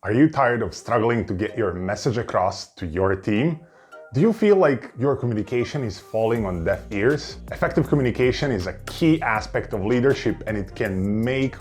Are you tired of struggling to get your message across to your team? Do you feel like your communication is falling on deaf ears? Effective communication is a key aspect of leadership, and it can make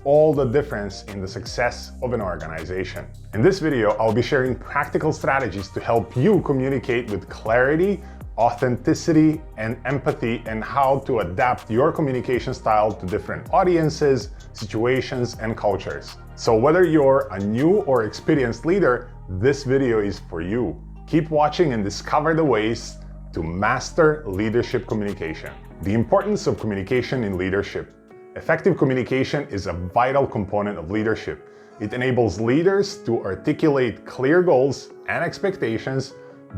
all the difference in the success of an organization. In this video, I'll be sharing practical strategies to help you communicate with clarity, authenticity, and empathy, and how to adapt your communication style to different audiences, situations, and cultures. So whether you're a new or experienced leader, this video is for you. Keep watching and discover the ways to master leadership communication. The importance of communication in leadership. Effective communication is a vital component of leadership. It enables leaders to articulate clear goals and expectations,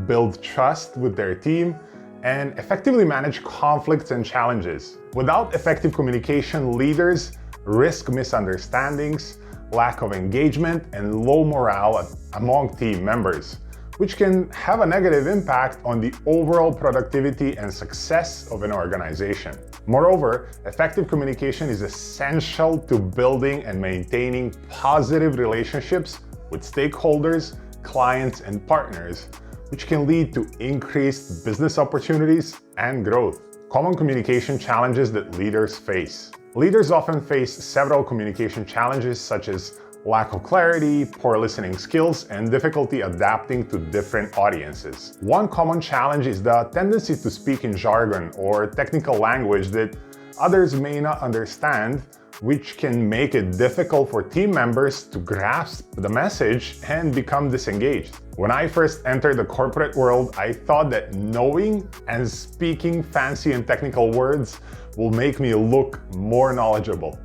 build trust with their team, and effectively manage conflicts and challenges. Without effective communication, leaders risk misunderstandings, lack of engagement, and low morale among team members, which can have a negative impact on the overall productivity and success of an organization. Moreover, effective communication is essential to building and maintaining positive relationships with stakeholders, clients, and partners, which can lead to increased business opportunities and growth. Common communication challenges that leaders face. Leaders often face several communication challenges such as lack of clarity, poor listening skills, and difficulty adapting to different audiences. One common challenge is the tendency to speak in jargon or technical language that others may not understand, which can make it difficult for team members to grasp the message and become disengaged. When I first entered the corporate world, I thought that knowing and speaking fancy and technical words will make me look more knowledgeable.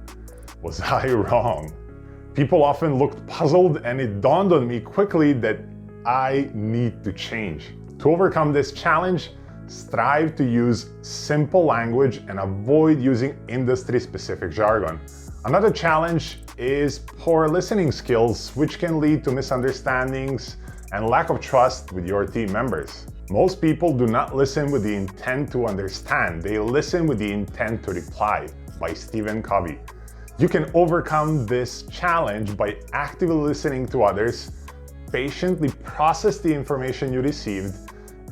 Was I wrong? People often looked puzzled, and it dawned on me quickly that I need to change. To overcome this challenge, strive to use simple language and avoid using industry-specific jargon. Another challenge is poor listening skills, which can lead to misunderstandings and lack of trust with your team members. Most people do not listen with the intent to understand, they listen with the intent to reply, by Stephen Covey. You can overcome this challenge by actively listening to others, patiently process the information you received,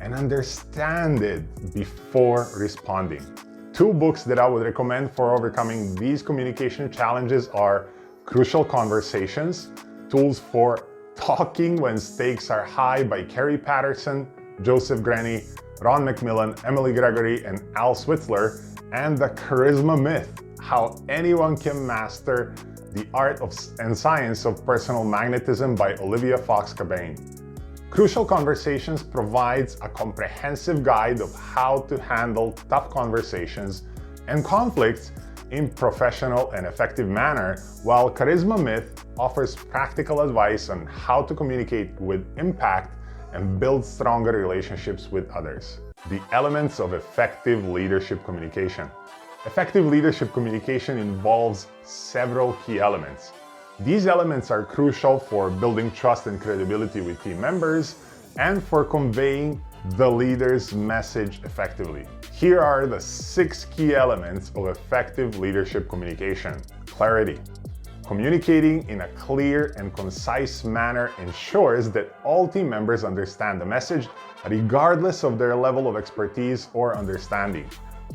and understand it before responding. Two books that I would recommend for overcoming these communication challenges are Crucial Conversations, Tools for Talking When Stakes Are High by Kerry Patterson, Joseph Grenny, Ron McMillan, Emily Gregory, and Al Switzler, and The Charisma Myth, How Anyone Can Master the Art and Science of Personal Magnetism by Olivia Fox-Cabane. Crucial Conversations provides a comprehensive guide of how to handle tough conversations and conflicts in professional and effective manner, while Charisma Myth offers practical advice on how to communicate with impact and build stronger relationships with others. The elements of effective leadership communication. Effective leadership communication involves several key elements. These elements are crucial for building trust and credibility with team members and for conveying the leader's message effectively. Here are the 6 key elements of effective leadership communication. Clarity. Communicating in a clear and concise manner ensures that all team members understand the message, regardless of their level of expertise or understanding.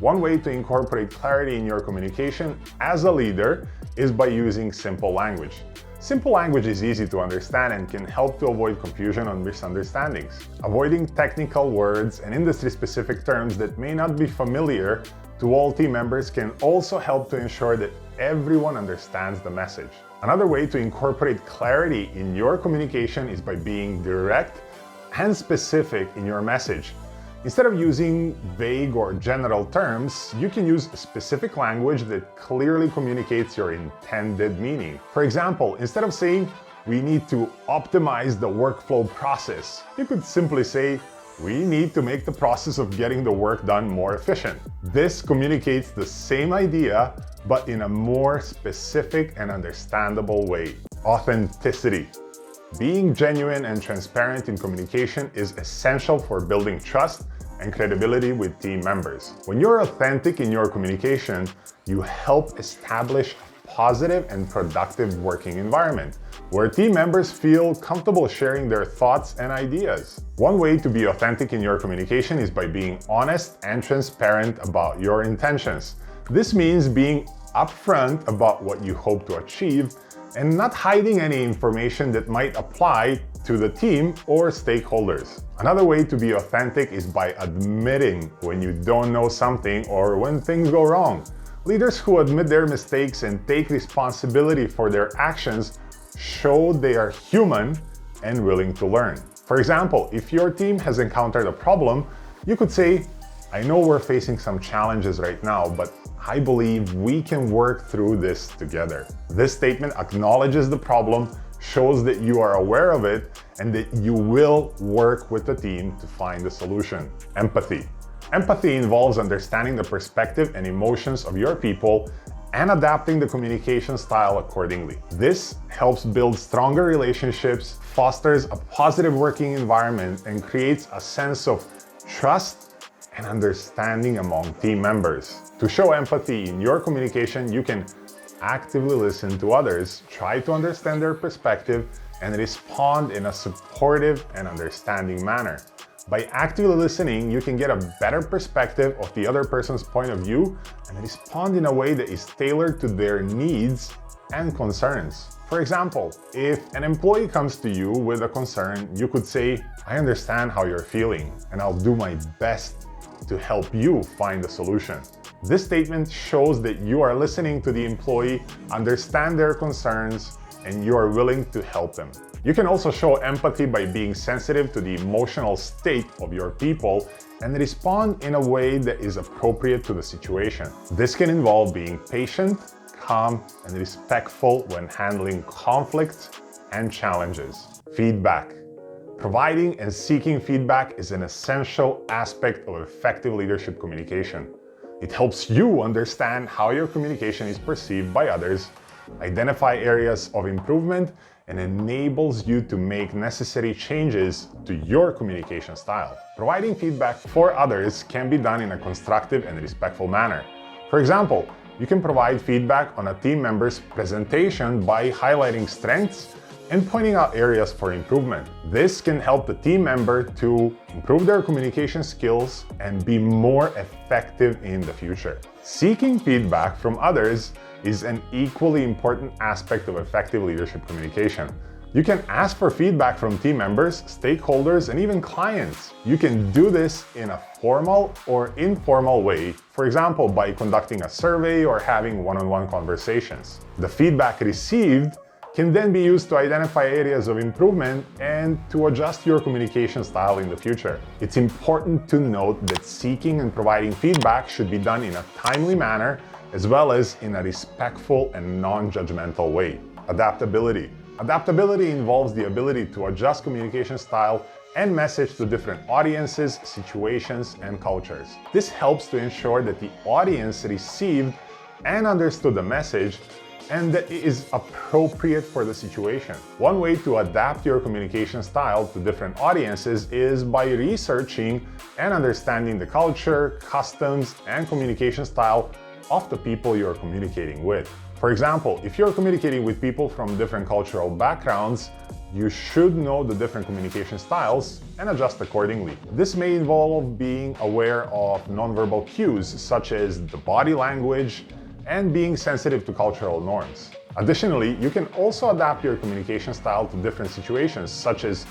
One way to incorporate clarity in your communication as a leader is by using simple language. Simple language is easy to understand and can help to avoid confusion and misunderstandings. Avoiding technical words and industry-specific terms that may not be familiar to all team members can also help to ensure that everyone understands the message. Another way to incorporate clarity in your communication is by being direct and specific in your message. Instead of using vague or general terms, you can use specific language that clearly communicates your intended meaning. For example, instead of saying, "We need to optimize the workflow process," you could simply say, "We need to make the process of getting the work done more efficient." This communicates the same idea, but in a more specific and understandable way. Authenticity. Being genuine and transparent in communication is essential for building trust and credibility with team members. When you're authentic in your communication, you help establish a positive and productive working environment, where team members feel comfortable sharing their thoughts and ideas. One way to be authentic in your communication is by being honest and transparent about your intentions. This means being upfront about what you hope to achieve and not hiding any information that might apply to the team or stakeholders. Another way to be authentic is by admitting when you don't know something or when things go wrong. Leaders who admit their mistakes and take responsibility for their actions show they are human and willing to learn. For example, if your team has encountered a problem, you could say, "I know we're facing some challenges right now, but I believe we can work through this together." This statement acknowledges the problem, shows that you are aware of it, and that you will work with the team to find a solution. Empathy. Empathy involves understanding the perspective and emotions of your people and adapting the communication style accordingly. This helps build stronger relationships, fosters a positive working environment, and creates a sense of trust and understanding among team members. To show empathy in your communication, you can actively listen to others, try to understand their perspective, and respond in a supportive and understanding manner. By actively listening, you can get a better perspective of the other person's point of view and respond in a way that is tailored to their needs and concerns. For example, if an employee comes to you with a concern, you could say, "I understand how you're feeling, and I'll do my best to help you find a solution." This statement shows that you are listening to the employee, understand their concerns, and you are willing to help them. You can also show empathy by being sensitive to the emotional state of your people and respond in a way that is appropriate to the situation. This can involve being patient, calm, and respectful when handling conflict and challenges. Feedback. Providing and seeking feedback is an essential aspect of effective leadership communication. It helps you understand how your communication is perceived by others, identify areas of improvement, and enables you to make necessary changes to your communication style. Providing feedback for others can be done in a constructive and respectful manner. For example, you can provide feedback on a team member's presentation by highlighting strengths and pointing out areas for improvement. This can help the team member to improve their communication skills and be more effective in the future. Seeking feedback from others is an equally important aspect of effective leadership communication. You can ask for feedback from team members, stakeholders, and even clients. You can do this in a formal or informal way, for example, by conducting a survey or having one-on-one conversations. The feedback received can then be used to identify areas of improvement and to adjust your communication style in the future. It's important to note that seeking and providing feedback should be done in a timely manner, as well as in a respectful and non-judgmental way. Adaptability. Adaptability involves the ability to adjust communication style and message to different audiences, situations, and cultures. This helps to ensure that the audience received and understood the message and that it is appropriate for the situation. One way to adapt your communication style to different audiences is by researching and understanding the culture, customs, and communication style of the people you're communicating with. For example, if you're communicating with people from different cultural backgrounds, you should know the different communication styles and adjust accordingly. This may involve being aware of nonverbal cues such as the body language and being sensitive to cultural norms. Additionally, you can also adapt your communication style to different situations, such as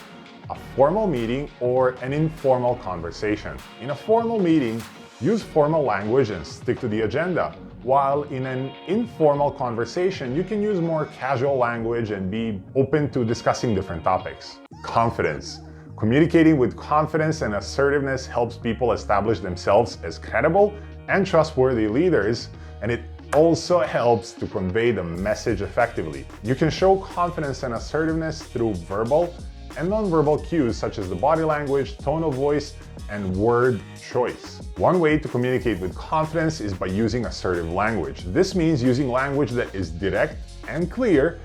a formal meeting or an informal conversation. In a formal meeting, use formal language and stick to the agenda, while in an informal conversation, you can use more casual language and be open to discussing different topics. Confidence. Communicating with confidence and assertiveness helps people establish themselves as credible and trustworthy leaders, and it also helps to convey the message effectively. You can show confidence and assertiveness through verbal and nonverbal cues such as the body language, tone of voice, and word choice. One way to communicate with confidence is by using assertive language. This means using language that is direct and clear,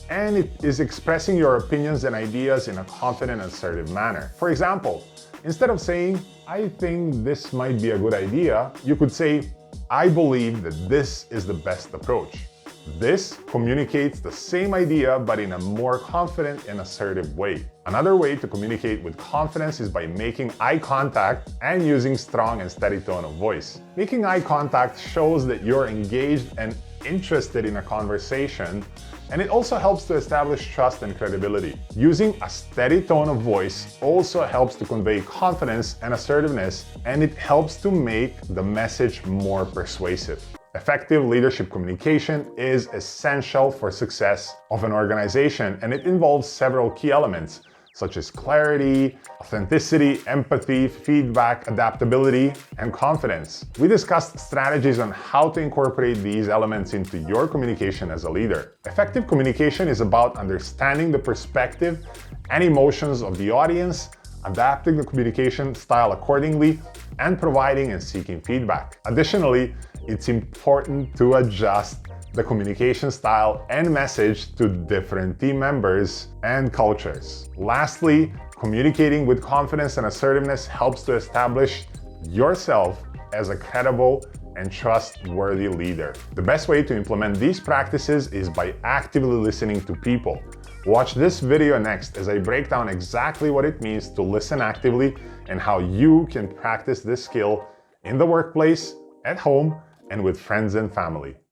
and it is expressing your opinions and ideas in a confident and assertive manner. For example, instead of saying, "I think this might be a good idea," you could say, "I believe that this is the best approach." This communicates the same idea but in a more confident and assertive way. Another way to communicate with confidence is by making eye contact and using strong and steady tone of voice. Making eye contact shows that you're engaged and interested in a conversation, and it also helps to establish trust and credibility. Using a steady tone of voice also helps to convey confidence and assertiveness, and it helps to make the message more persuasive. Effective leadership communication is essential for success of an organization, and it involves several key elements such as clarity, authenticity, empathy, feedback, adaptability, and confidence. We discussed strategies on how to incorporate these elements into your communication as a leader. Effective communication is about understanding the perspective and emotions of the audience, adapting the communication style accordingly, and providing and seeking feedback. Additionally, it's important to adjust the communication style and message to different team members and cultures. Lastly, communicating with confidence and assertiveness helps to establish yourself as a credible and trustworthy leader. The best way to implement these practices is by actively listening to people. Watch this video next as I break down exactly what it means to listen actively and how you can practice this skill in the workplace, at home, and with friends and family.